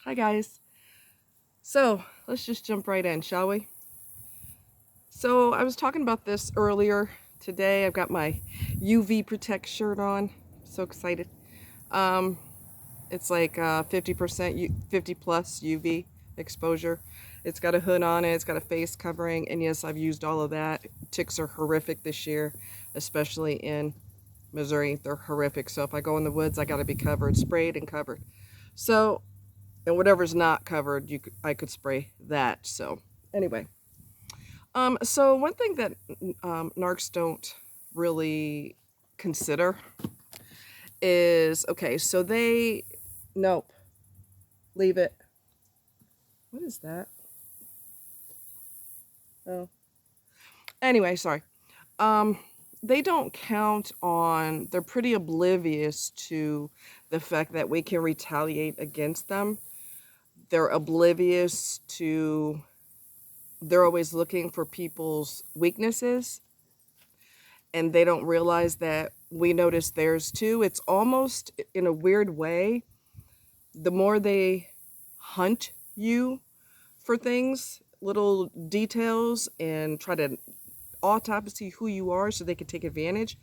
Hi guys. So let's just jump right in, shall we? So I was talking about this earlier today. I've got my UV Protect shirt on. So excited. Um, it's like 50% 50 plus UV exposure. It's got a hood on it. It's got a face covering, and yes, I've used all of that. Ticks are horrific this year, especially in Missouri. They're horrific. So if I go in the woods, I got to be covered, sprayed and covered. So and whatever's not covered, I could spray that. So anyway, so one thing that narcs don't really consider is okay. So they nope, leave it. What is that? Oh, anyway, sorry. Um, they don't count on. They're pretty oblivious to the fact that we can retaliate against them. They're oblivious to they're always looking for people's weaknesses and they don't realize that we notice theirs too. It's almost in a weird way, the more they hunt you for things, little details, and try to autopsy who you are so they can take advantage.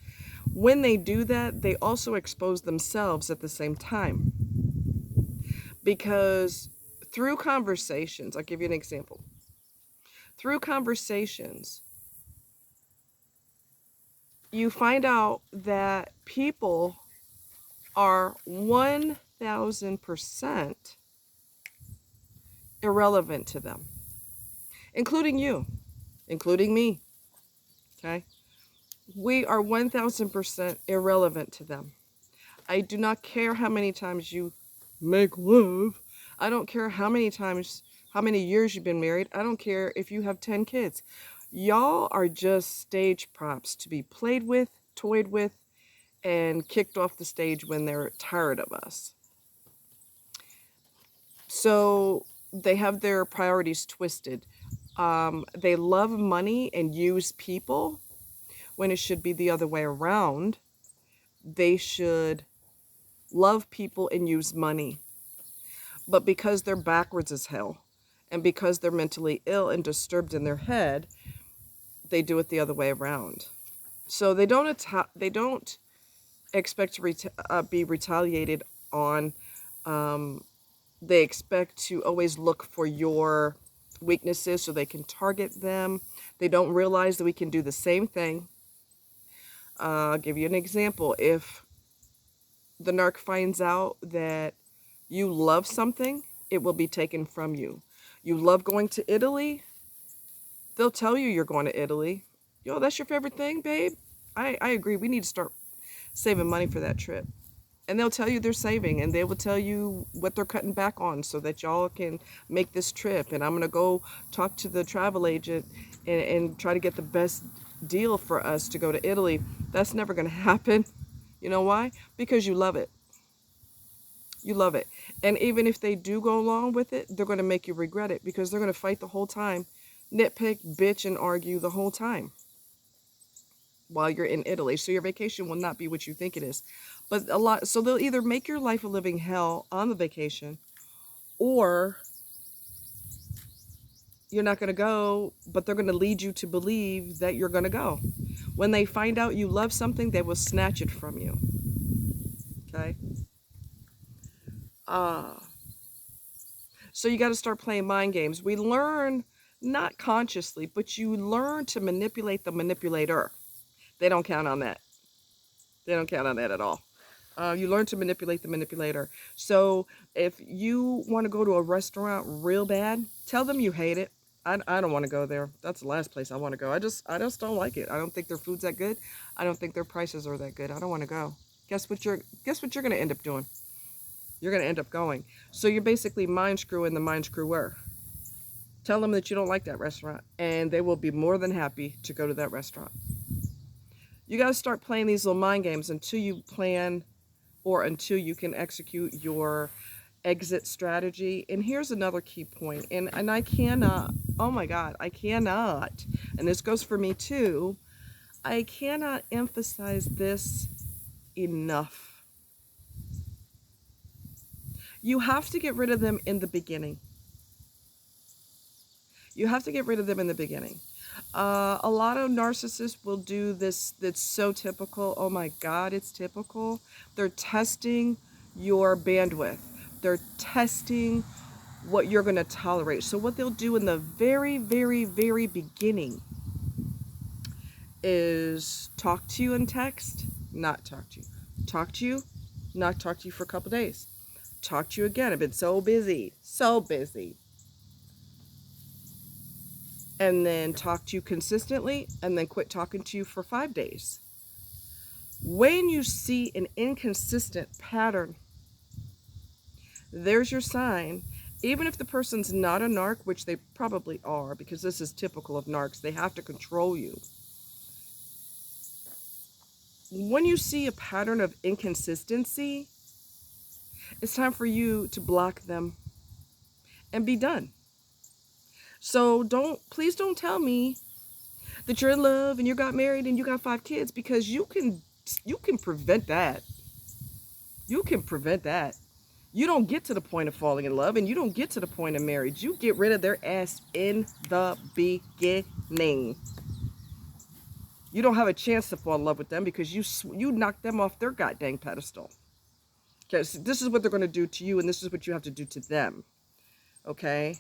When they do that, they also expose themselves at the same time. Because through conversations, I'll give you an example. Through conversations, you find out that people are 1000% irrelevant to them, including you, including me. Okay? We are 1000% irrelevant to them. I do not care how many times you make love. I don't care how many years you've been married. I don't care if you have 10 kids. Y'all are just stage props to be played with, toyed with, and kicked off the stage when they're tired of us. So they have their priorities twisted. They love money and use people when it should be the other way around. They should love people and use money. But because they're backwards as hell and because they're mentally ill and disturbed in their head, they do it the other way around. So they don't expect to be retaliated on. They expect to always look for your weaknesses so they can target them. They don't realize that we can do the same thing. I'll give you an example. If the narc finds out that you love something, it will be taken from you. You love going to Italy, they'll tell you you're going to Italy. Yo, that's your favorite thing, babe? I agree. We need to start saving money for that trip. And they'll tell you they're saving, and they will tell you what they're cutting back on so that y'all can make this trip. And I'm going to go talk to the travel agent and try to get the best deal for us to go to Italy. That's never going to happen. You know why? Because you love it. You love it. And even if they do go along with it, they're going to make you regret it because they're going to fight the whole time, nitpick, bitch, and argue the whole time while you're in Italy. So your vacation will not be what you think it is. But so they'll either make your life a living hell on the vacation, or you're not going to go, but they're going to lead you to believe that you're going to go. When they find out you love something, they will snatch it from you. Okay? So you got to start playing mind games. We learn, not consciously, but you learn to manipulate the manipulator. They don't count on that. They don't count on that at all. You learn to manipulate the manipulator. So if you want to go to a restaurant real bad, tell them you hate it. I don't want to go there. That's the last place I want to go. I just don't like it. I don't think their food's that good. I don't think their prices are that good. I don't want to go. Guess what you're going to end up doing? You're going to end up going. So you're basically mind screwing the mind screwer. Tell them that you don't like that restaurant, and they will be more than happy to go to that restaurant. You got to start playing these little mind games until you plan or until you can execute your exit strategy. And here's another key point. And I cannot, oh my God, I cannot, and this goes for me too, I cannot emphasize this enough. You have to get rid of them in the beginning. You have to get rid of them in the beginning. A lot of narcissists will do this that's so typical. Oh my God, it's typical. They're testing your bandwidth. They're testing what you're going to tolerate. So what they'll do in the very, very, very beginning is talk to you in text, not talk to you. Talk to you, not talk to you for a couple days. Talk to you again. I've been so busy, so busy. And then talk to you consistently, and then quit talking to you for 5 days. When you see an inconsistent pattern, there's your sign. Even if the person's not a narc, which they probably are, because this is typical of narcs, they have to control you. When you see a pattern of inconsistency, it's time for you to block them and be done. So please don't tell me that you're in love and you got married and you got 5 kids, because you can prevent that. You can prevent that. You don't get to the point of falling in love, and you don't get to the point of marriage. You get rid of their ass in the beginning. You don't have a chance to fall in love with them because you knocked them off their goddamn pedestal. Okay, so this is what they're going to do to you, and this is what you have to do to them. Okay?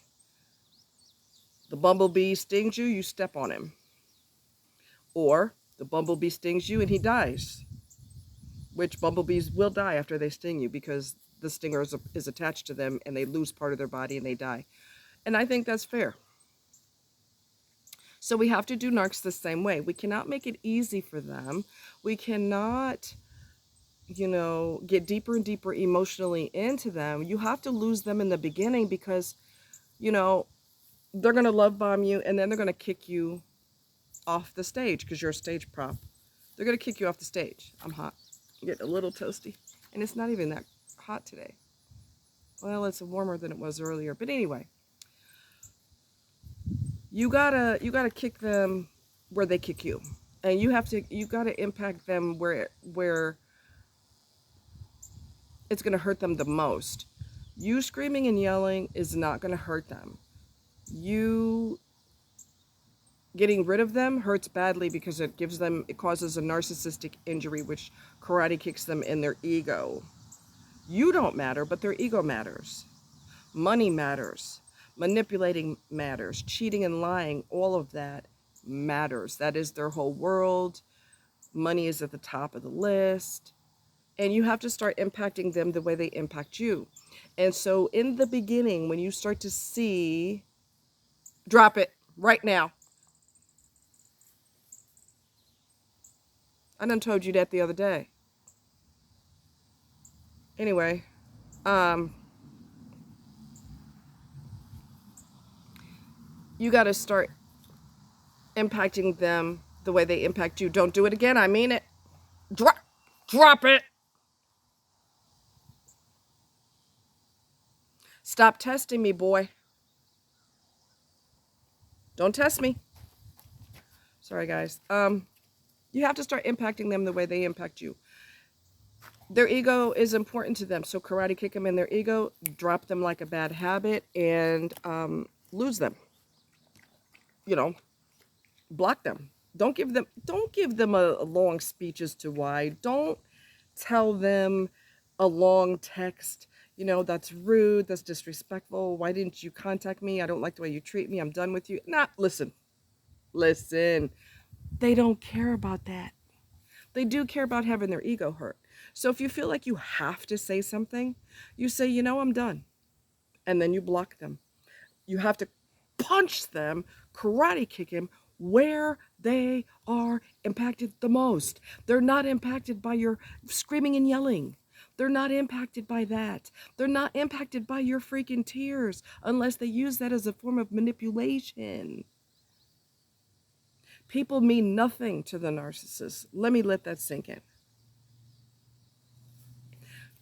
The bumblebee stings you, you step on him. Or the bumblebee stings you and he dies. Which bumblebees will die after they sting you, because the stinger is attached to them and they lose part of their body and they die. And I think that's fair. So we have to do narcs the same way. We cannot make it easy for them. We cannot, get deeper and deeper emotionally into them. You have to lose them in the beginning because, they're going to love bomb you, and then they're going to kick you off the stage because you're a stage prop. They're going to kick you off the stage. I'm hot. I'm getting a little toasty. And it's not even that hot today. Well, it's warmer than it was earlier. But anyway, you gotta kick them where they kick you. And you gotta impact them where it's gonna hurt them the most. You screaming and yelling is not gonna hurt them. You getting rid of them hurts badly because it causes a narcissistic injury, which karate kicks them in their ego. You don't matter, but their ego matters. Money matters. Manipulating matters. Cheating and lying, all of that matters. That is their whole world. Money is at the top of the list. And you have to start impacting them the way they impact you. And so in the beginning, when you start to see, drop it right now. I done told you that the other day. Anyway, you got to start impacting them the way they impact you. Don't do it again. I mean it. Drop it. Stop testing me, boy. Don't test me. Sorry, guys. You have to start impacting them the way they impact you. Their ego is important to them, so karate kick them in their ego, drop them like a bad habit, and lose them. Block them. Don't give them a long speech as to why. Don't tell them a long text. That's rude, that's disrespectful. Why didn't you contact me? I don't like the way you treat me. I'm done with you. Listen. They don't care about that. They do care about having their ego hurt. So if you feel like you have to say something, you say, I'm done. And then you block them. You have to punch them, karate kick them where they are impacted the most. They're not impacted by your screaming and yelling. They're not impacted by that. They're not impacted by your freaking tears unless they use that as a form of manipulation. People mean nothing to the narcissist. Let me let that sink in.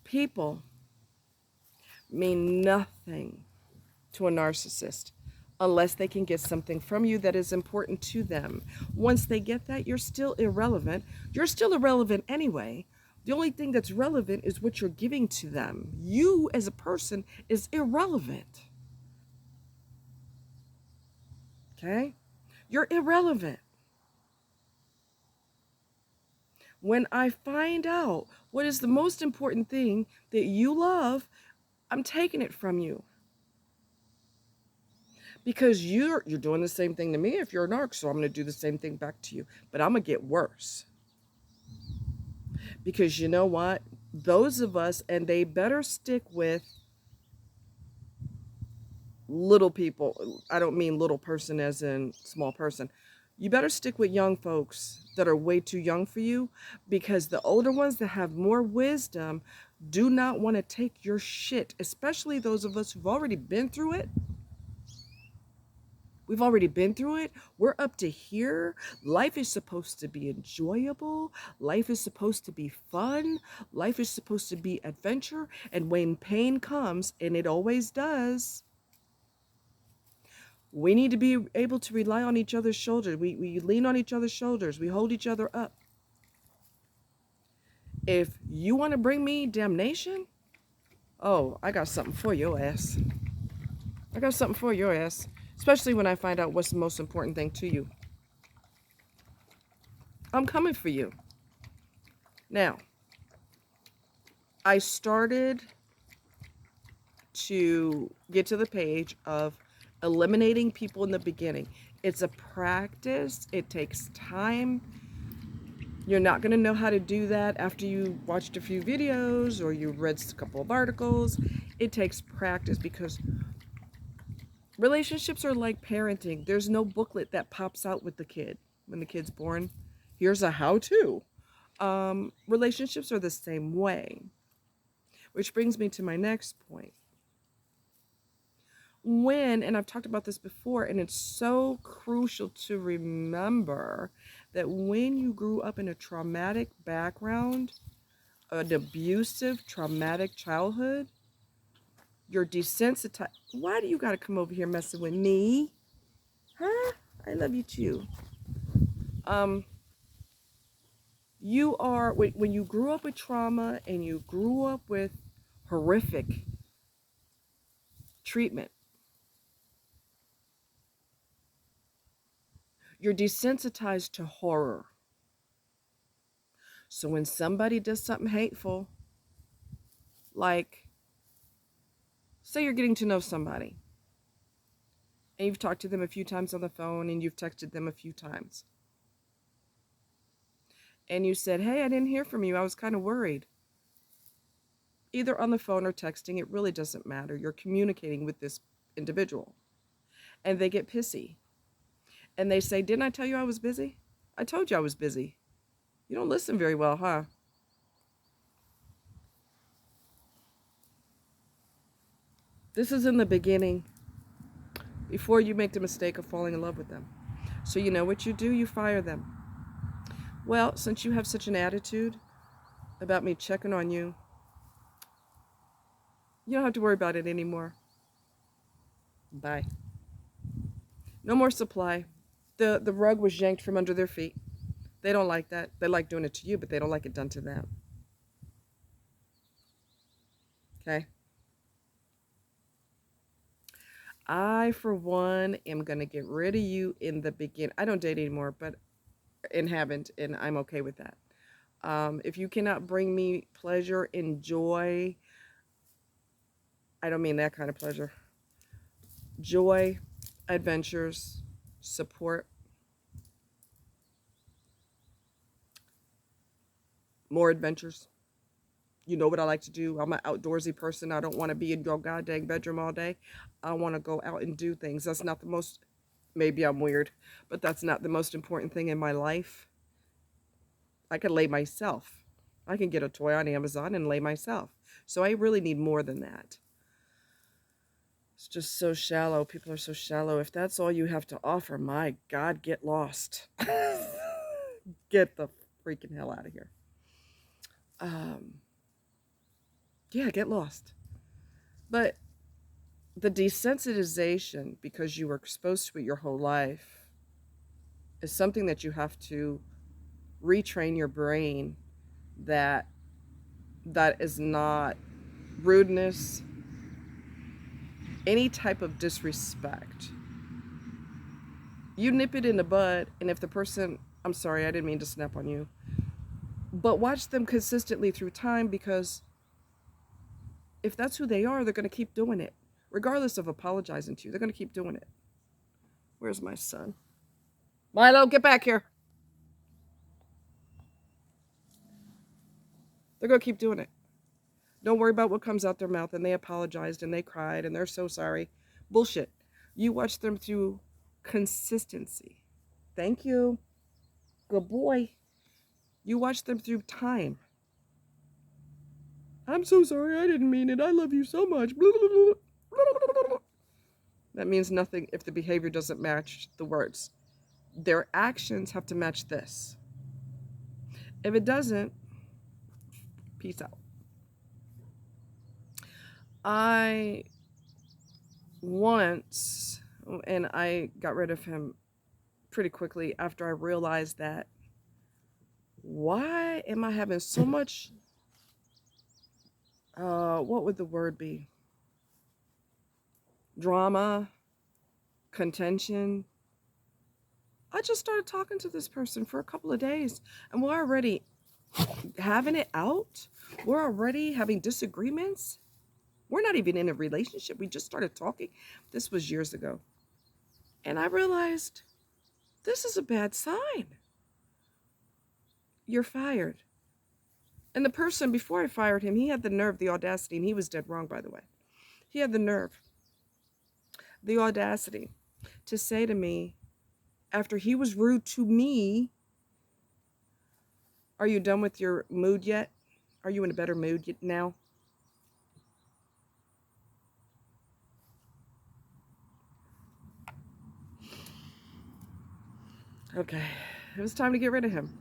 People mean nothing to a narcissist unless they can get something from you that is important to them. Once they get that, you're still irrelevant. You're still irrelevant anyway, The only thing that's relevant is what you're giving to them. You as a person is irrelevant. Okay? You're irrelevant. When I find out what is the most important thing that you love, I'm taking it from you. Because you're doing the same thing to me if you're a narc, so I'm going to do the same thing back to you. But I'm going to get worse. Because you know what? Those of us, and they better stick with little people. I don't mean little person as in small person. You better stick with young folks that are way too young for you, because the older ones that have more wisdom do not want to take your shit, especially those of us who've already been through it. We've already been through it. We're up to here. Life is supposed to be enjoyable. Life is supposed to be fun. Life is supposed to be adventure. And when pain comes, and it always does, we need to be able to rely on each other's shoulders. We lean on each other's shoulders. We hold each other up. If you want to bring me damnation, oh, I got something for your ass. I got something for your ass. Especially when I find out what's the most important thing to you. I'm coming for you. Now, I started to get to the page of eliminating people in the beginning. It's a practice. It takes time. You're not going to know how to do that after you watched a few videos or you read a couple of articles. It takes practice, because relationships are like parenting. There's no booklet that pops out with the kid when the kid's born. Here's a how-to. Relationships are the same way. Which brings me to my next point. And I've talked about this before, and it's so crucial to remember that when you grew up in a traumatic background, an abusive, traumatic childhood, you're desensitized. Why do you got to come over here messing with me? Huh? I love you too. You are, when you grew up with trauma and you grew up with horrific treatment, you're desensitized to horror. So when somebody does something hateful, like, say you're getting to know somebody, and you've talked to them a few times on the phone, and you've texted them a few times, and you said, hey, I didn't hear from you. I was kind of worried. Either on the phone or texting, it really doesn't matter. You're communicating with this individual. And they get pissy. And they say, didn't I tell you I was busy? I told you I was busy. You don't listen very well, huh? This is in the beginning, before you make the mistake of falling in love with them. So you know what you do? You fire them. Well, since you have such an attitude about me checking on you, you don't have to worry about it anymore. Bye. No more supply. The rug was yanked from under their feet. They don't like that. They like doing it to you, but they don't like it done to them. Okay? I, for one, am going to get rid of you in the beginning. I don't date anymore, but haven't, and I'm okay with that. If you cannot bring me pleasure and joy, I don't mean that kind of pleasure. Joy, adventures, support, more adventures. You know what I like to do. I'm an outdoorsy person. I don't want to be in your goddamn bedroom all day. I want to go out and do things. That's not the most, maybe I'm weird, but that's not the most important thing in my life. I can lay myself. I can get a toy on Amazon and lay myself. So I really need more than that. It's just so shallow. People are so shallow. If that's all you have to offer, my God, get lost. Get the freaking hell out of here. Yeah, get lost. But the desensitization, because you were exposed to it your whole life, is something that you have to retrain your brain that That is not rudeness, any type of disrespect. You nip it in the bud, and if the person, I'm sorry, I didn't mean to snap on you, but watch them consistently through time, because if that's who they are, they're going to keep doing it. Regardless of apologizing to you, they're going to keep doing it. Where's my son? Milo, get back here. They're going to keep doing it. Don't worry about what comes out their mouth, and they apologized and they cried and they're so sorry. Bullshit. You watch them through consistency. Thank you. Good boy. You watch them through time. I'm so sorry, I didn't mean it. I love you so much. That means nothing if the behavior doesn't match the words. Their actions have to match this. If it doesn't, peace out. I once, and I got rid of him pretty quickly after I realized that, why am I having so much, what would the word be? Drama, contention. I just started talking to this person for a couple of days, and we're already having it out. We're already having disagreements. We're not even in a relationship. We just started talking. This was years ago. And I realized this is a bad sign. You're fired. And the person before I fired him, he had the nerve, the audacity, and he was dead wrong, by the way. He had the nerve, the audacity to say to me, after he was rude to me, "Are you done with your mood yet? Are you in a better mood now?" Okay, it was time to get rid of him.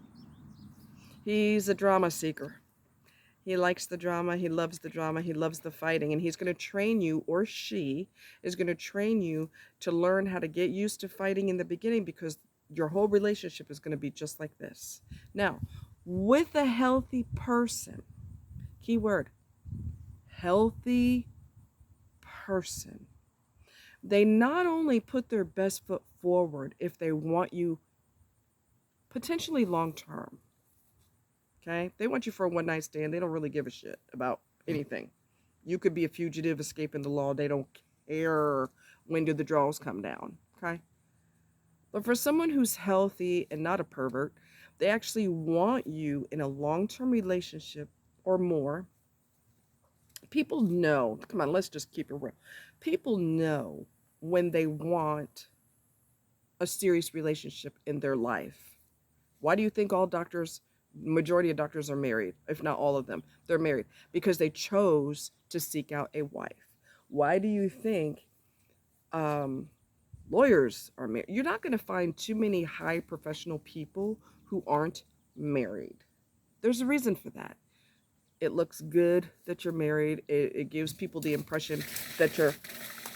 He's a drama seeker. He likes the drama. He loves the drama. He loves the fighting. And he's going to train you, or she is going to train you to learn how to get used to fighting in the beginning, because your whole relationship is going to be just like this. Now, with a healthy person, keyword, healthy person, they not only put their best foot forward if they want you potentially long term. Okay? They want you for a one night stand. They don't really give a shit about anything. You could be a fugitive escaping the law. They don't care when do the draws come down. Okay? But for someone who's healthy and not a pervert, they actually want you in a long-term relationship or more. People know, come on, let's just keep it real. People know when they want a serious relationship in their life. Why do you think all doctors, majority of doctors are married, if not all of them? They're married because they chose to seek out a wife. Why do you think lawyers are married? You're not going to find too many high professional people who aren't married. There's a reason for that. It looks good that you're married. It gives people the impression that your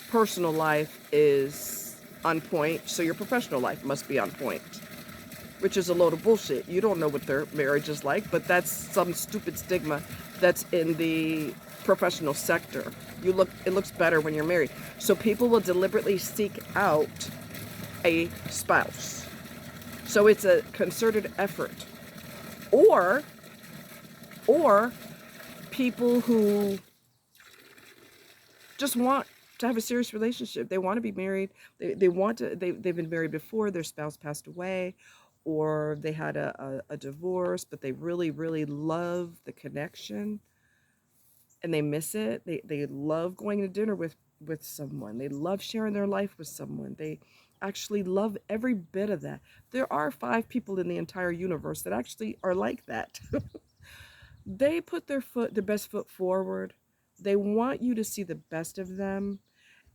personal life is on point, so your professional life must be on point, which is a load of bullshit. You don't know what their marriage is like, but that's some stupid stigma that's in the professional sector. It looks better when you're married. So people will deliberately seek out a spouse. So it's a concerted effort. Or people who just want to have a serious relationship. They want to be married. They want to, they've been married before, their spouse passed away, or they had a divorce, but they really, really love the connection and they miss it. They love going to dinner with someone. They love sharing their life with someone. They actually love every bit of that. There are 5 people in the entire universe that actually are like that. They put their best foot forward. They want you to see the best of them,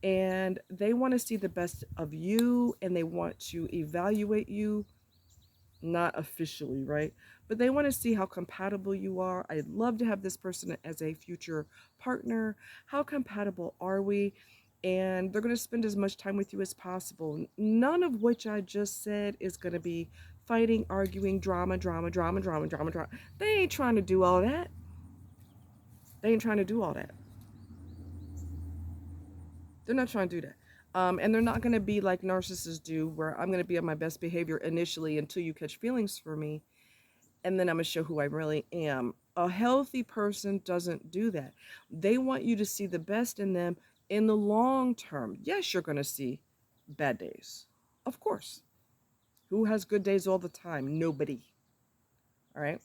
and they want to see the best of you, and they want to evaluate you, not officially, right? But they want to see how compatible you are. I'd love to have this person as a future partner. How compatible are we? And they're going to spend as much time with you as possible. None of which I just said is going to be fighting, arguing, drama. They ain't trying to do all that. They ain't trying to do all that. They're not trying to do that. And they're not going to be like narcissists do, where I'm going to be on my best behavior initially until you catch feelings for me, and then I'm going to show who I really am. A healthy person doesn't do that. They want you to see the best in them in the long term. Yes, you're going to see bad days. Of course. Who has good days all the time? Nobody. All right.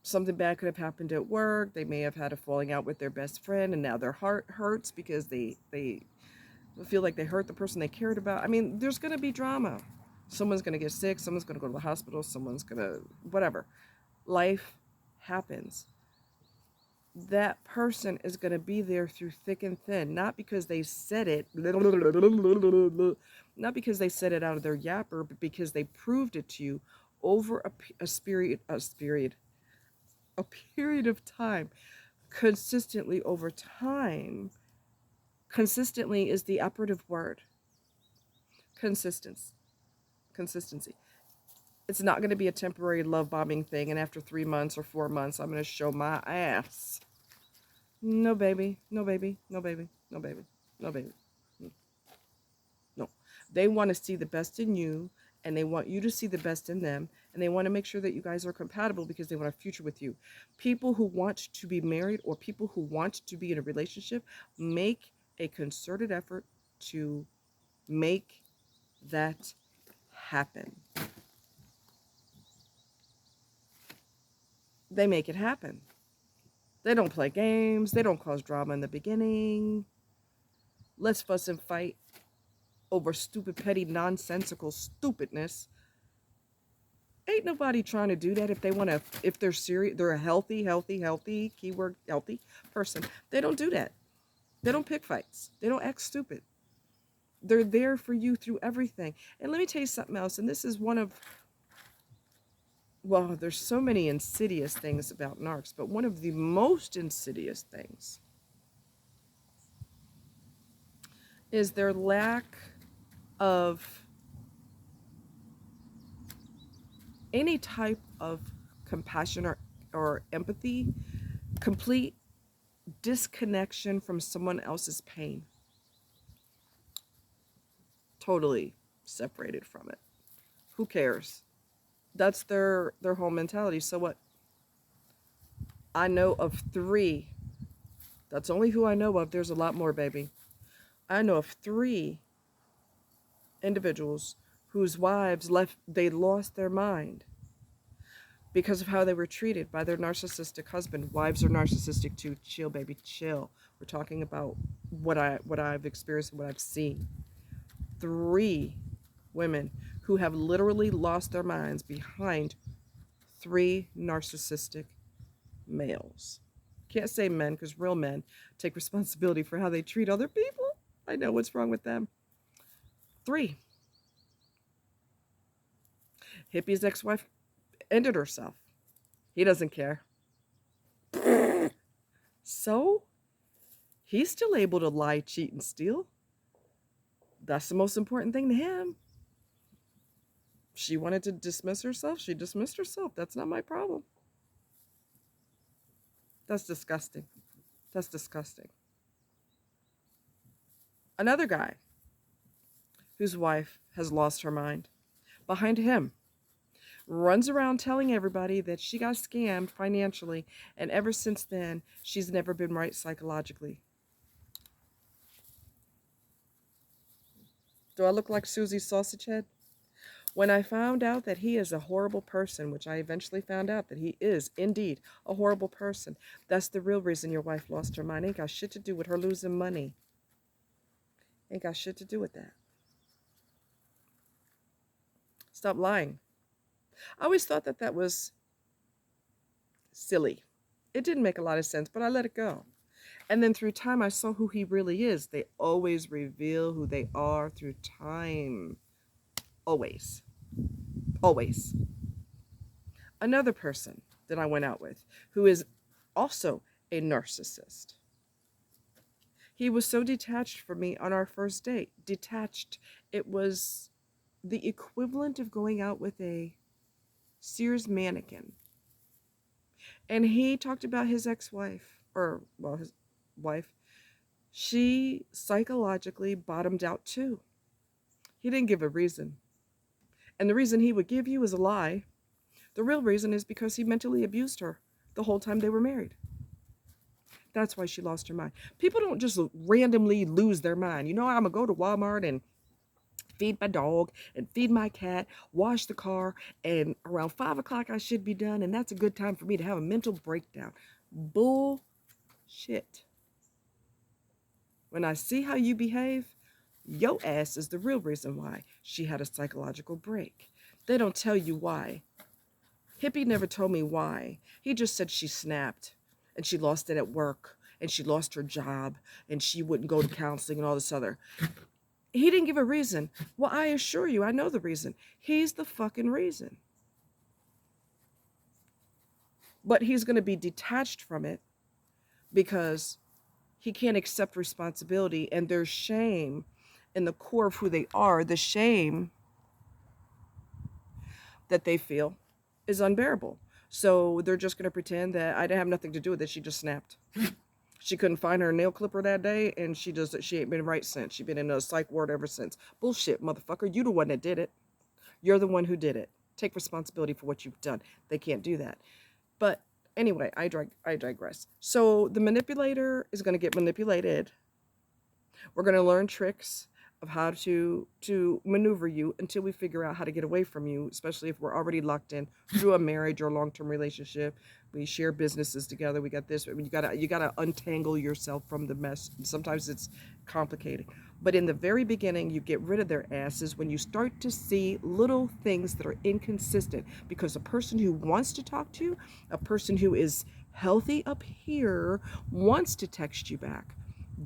Something bad could have happened at work. They may have had a falling out with their best friend, and now their heart hurts because they feel like they hurt the person they cared about. I mean, there's going to be drama. Someone's going to get sick. Someone's going to go to the hospital. Someone's going to whatever. Life happens. That person is going to be there through thick and thin, not because they said it, not because they said it out of their yapper, but because they proved it to you over a period of time, consistently over time. Consistently is the operative word. Consistency. Consistency. It's not going to be a temporary love bombing thing, and after 3 months or 4 months, I'm going to show my ass. No, baby. No, baby. No, baby. No, baby. No, baby. No. They want to see the best in you, and they want you to see the best in them, and they want to make sure that you guys are compatible because they want a future with you. People who want to be married or people who want to be in a relationship make a concerted effort to make that happen. They make it happen. They don't play games. They don't cause drama in the beginning. Let's fuss and fight over stupid, petty, nonsensical stupidness. Ain't nobody trying to do that if they want to, if they're serious, they're a healthy, keyword healthy person. They don't do that. They don't pick fights. They don't act stupid. They're there for you through everything. And let me tell you something else, and this is one of, well, there's so many insidious things about narcs, but one of the most insidious things is their lack of any type of compassion or empathy, complete disconnection from someone else's pain. Totally separated from it. Who cares? That's their whole mentality. So what? I know of 3. That's only who I know of. There's a lot more, baby. I know of 3 individuals whose wives they lost their mind because of how they were treated by their narcissistic husband. Wives are narcissistic too. Chill, baby, chill. We're talking about what I've experienced and what I've seen. 3 women who have literally lost their minds behind 3 narcissistic males. Can't say men because real men take responsibility for how they treat other people. I know what's wrong with them. 3. Hippie's ex-wife ended herself. He doesn't care. So, he's still able to lie, cheat, and steal. That's the most important thing to him. She wanted to dismiss herself. She dismissed herself. That's not my problem. That's disgusting. That's disgusting. Another guy whose wife has lost her mind behind him runs around telling everybody that she got scammed financially, and ever since then, she's never been right psychologically. Do I look like Susie Sausagehead? When I found out that he is a horrible person, which I eventually found out that he is indeed a horrible person, that's the real reason your wife lost her mind. Ain't got shit to do with her losing money. Ain't got shit to do with that. Stop lying. I always thought that that was silly. It didn't make a lot of sense, but I let it go. And then through time, I saw who he really is. They always reveal who they are through time. Always. Always. Another person that I went out with who is also a narcissist. He was so detached from me on our first date. Detached. It was the equivalent of going out with a Sears mannequin. And he talked about his ex-wife, or, well, his wife. She psychologically bottomed out too. He didn't give a reason. And the reason he would give you is a lie. The real reason is because he mentally abused her the whole time they were married. That's why she lost her mind. People don't just randomly lose their mind. You know, I'm going to go to Walmart and feed my dog and feed my cat, wash the car, and around 5 o'clock I should be done, and that's a good time for me to have a mental breakdown. Bullshit. When I see how you behave, your ass is the real reason why she had a psychological break. They don't tell you why. Hippie never told me why. He just said she snapped and she lost it at work and she lost her job and she wouldn't go to counseling and all this other. He didn't give a reason. Well, I assure you, I know the reason. He's the fucking reason. But he's going to be detached from it because he can't accept responsibility, and there's shame in the core of who they are. The shame that they feel is unbearable. So they're just going to pretend that I didn't have nothing to do with it. She just snapped. She couldn't find her nail clipper that day, and she ain't been right since. She been in a psych ward ever since. Bullshit, motherfucker. You the one that did it. You're the one who did it. Take responsibility for what you've done. They can't do that. But anyway, I digress. So the manipulator is going to get manipulated. We're going to learn tricks of how to maneuver you until we figure out how to get away from you, especially if we're already locked in through a marriage or long-term relationship. We share businesses together. We got this. I mean, you gotta untangle yourself from the mess. Sometimes it's complicated. But in the very beginning, you get rid of their asses when you start to see little things that are inconsistent. Because a person who wants to talk to you, a person who is healthy up here, wants to text you back.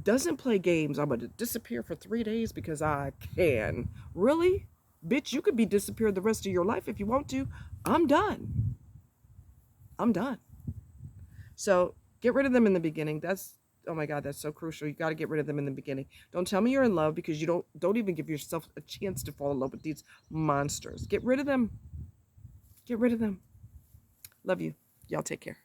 Doesn't play games. I'm going to disappear for 3 days because I can. Really? Bitch, you could be disappeared the rest of your life if you want to. I'm done. I'm done. So get rid of them in the beginning. That's, oh my God, that's so crucial. You got to get rid of them in the beginning. Don't tell me you're in love because you don't even give yourself a chance to fall in love with these monsters. Get rid of them. Get rid of them. Love you. Y'all take care.